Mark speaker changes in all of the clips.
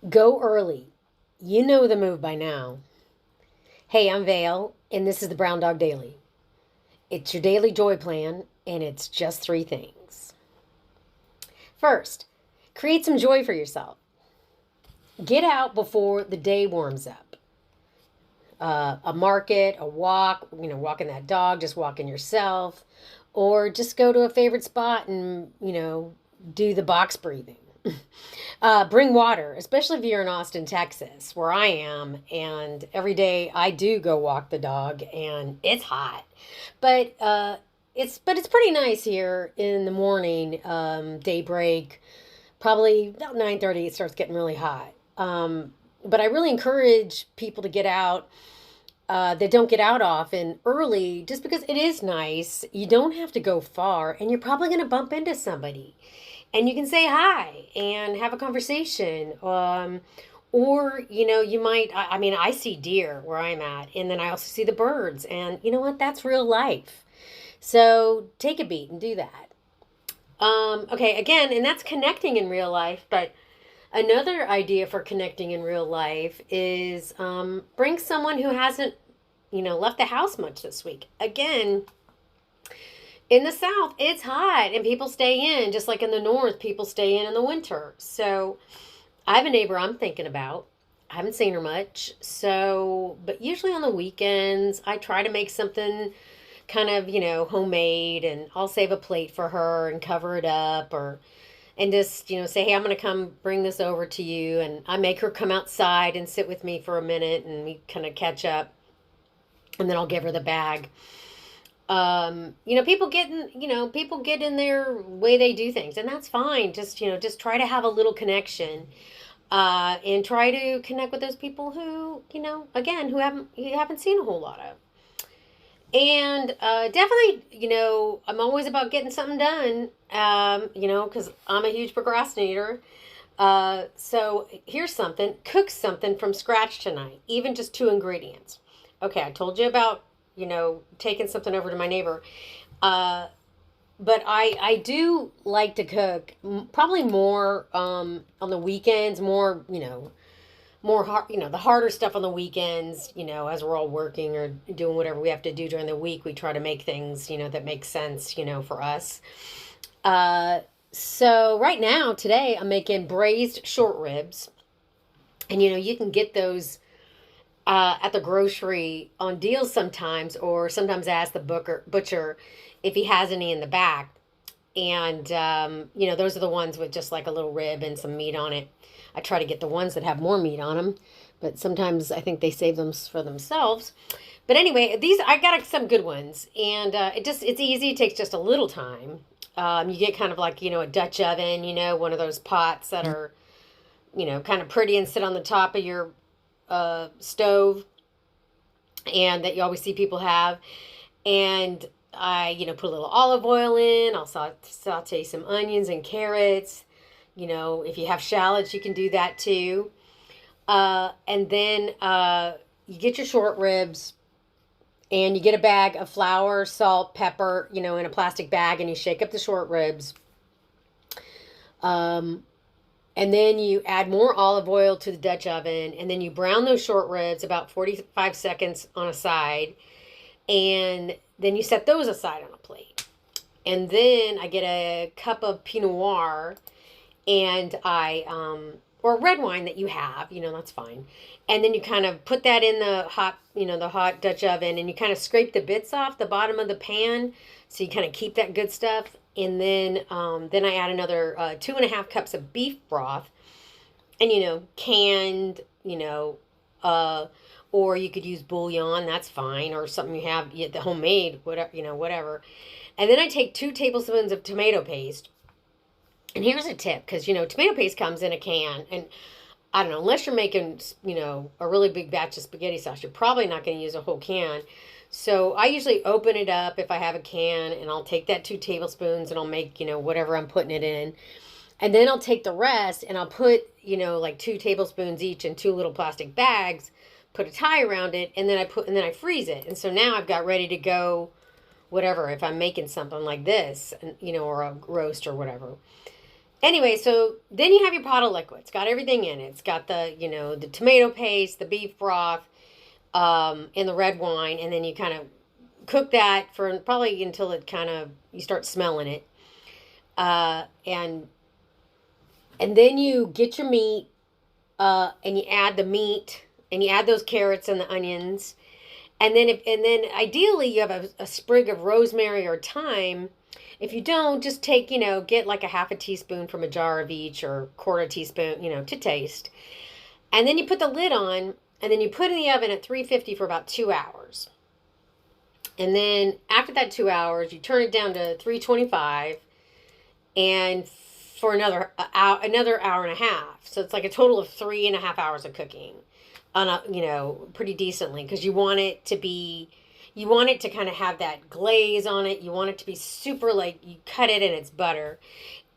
Speaker 1: Go early. You know the move by now. Hey, I'm Vale, and this is the Brown Dog Daily. It's your daily joy plan, and it's just three things. First, create some joy for yourself. Get out before the day warms up. A market, a walk, walking that dog, just walking yourself, or just go to a favorite spot and, do the box breathing. Bring water, especially if you're in Austin, Texas, where I am. And every day I do go walk the dog, and it's hot, but it's pretty nice here in the morning. Daybreak, probably about 9:30, it starts getting really hot. But I really encourage people to get out that don't get out often early, just because it is nice. You don't have to go far, and you're probably going to bump into somebody and you can say hi and have a conversation. Or, you might, I mean, I see deer where I'm at, and then I also see the birds. And you know what? That's real life. So take a beat and do that. Okay, again, and that's connecting in real life. But another idea for connecting in real life is bring someone who hasn't, left the house much this week. Again, in the South, it's hot and people stay in, just like in the North, people stay in the winter. So I have a neighbor I'm thinking about. I haven't seen her much. So, but usually on the weekends, I try to make something kind of, homemade, and I'll save a plate for her and cover it up, and just, say, hey, I'm going to come bring this over to you. And I make her come outside and sit with me for a minute, and we kind of catch up, and then I'll give her the bag. People get in their way they do things, and that's fine. Just try to have a little connection, and try to connect with those people who, again, who you haven't seen a whole lot of. And definitely, I'm always about getting something done, because I'm a huge procrastinator. So here's something: cook something from scratch tonight, even just two ingredients. Okay, I told you about, taking something over to my neighbor. But I do like to cook, probably more on the weekends, more hard, the harder stuff on the weekends, as we're all working or doing whatever we have to do during the week. We try to make things, that make sense, for us. So right now, today, I'm making braised short ribs. And, you can get those at the grocery on deals sometimes, or sometimes ask the butcher if he has any in the back. And, those are the ones with just like a little rib and some meat on it. I try to get the ones that have more meat on them, but sometimes I think they save them for themselves. But anyway, I got some good ones, and it's easy. It takes just a little time. You get kind of like, a Dutch oven, one of those pots that are, kind of pretty and sit on the top of your stove, and that you always see people have. And I, put a little olive oil in. I'll saute some onions and carrots. If you have shallots, you can do that too. And then you get your short ribs, and you get a bag of flour, salt, pepper, in a plastic bag, and you shake up the short ribs. And then you add more olive oil to the Dutch oven, and then you brown those short ribs about 45 seconds on a side, and then you set those aside on a plate. And then I get a cup of Pinot Noir, and or red wine that you have, that's fine. And then you kind of put that in the hot Dutch oven, and you kind of scrape the bits off the bottom of the pan, so you kind of keep that good stuff. And then I add another 2.5 cups of beef broth, and canned, or you could use bouillon, that's fine, or something you have the homemade, whatever. And then I take 2 tablespoons of tomato paste. And here's a tip, because, tomato paste comes in a can, and I don't know, unless you're making, a really big batch of spaghetti sauce, you're probably not going to use a whole can. So I usually open it up if I have a can, and I'll take that 2 tablespoons, and I'll make, whatever I'm putting it in. And then I'll take the rest, and I'll put, like 2 tablespoons each in 2 little plastic bags, put a tie around it, and then I freeze it. And so now I've got ready to go, whatever, if I'm making something like this, or a roast or whatever. Anyway, so then you have your pot of liquid. It's got everything in it. It's got the, the tomato paste, the beef broth, and the red wine, and then you kind of cook that for probably until it kind of you start smelling it, and then you get your meat, and you add the meat, and you add those carrots and the onions, and then ideally you have a sprig of rosemary or thyme. If you don't, just take, get like a half a teaspoon from a jar of each or quarter teaspoon, to taste. And then you put the lid on, and then you put in the oven at 350 for about 2 hours. And then after that 2 hours, you turn it down to 325, and for another hour and a half. So it's like a total of 3.5 hours of cooking, on a pretty decently, because you want it to kind of have that glaze on it. You want it to be super, like, you cut it and it's butter.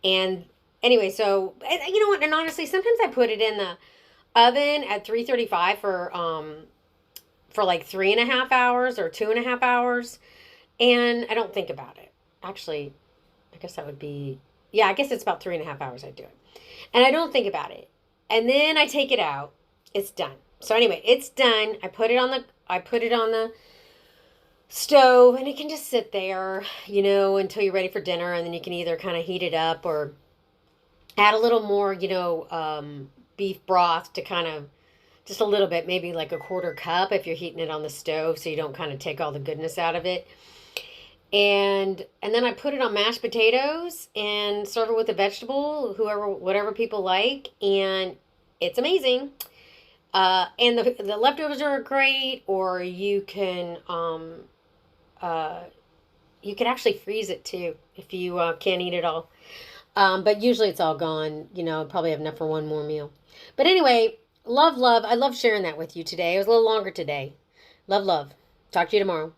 Speaker 1: And anyway, so you know what? And honestly, sometimes I put it in the oven at 335 for like 3.5 hours or 2.5 hours, and I don't think about it. Actually, I guess that would be, yeah, I guess it's about 3.5 hours I do it, and I don't think about it. And then I take it out. It's done. So anyway, it's done. I put it on the stove, and it can just sit there, until you're ready for dinner, and then you can either kind of heat it up or add a little more, beef broth to kind of, just a little bit, maybe like a quarter cup if you're heating it on the stove, so you don't kind of take all the goodness out of it. And then I put it on mashed potatoes and serve it with a vegetable, whatever people like, and it's amazing. And the leftovers are great, or you could actually freeze it too if you can't eat it all. But usually it's all gone. Probably have enough for one more meal. But anyway, love, love. I love sharing that with you today. It was a little longer today. Love, love. Talk to you tomorrow.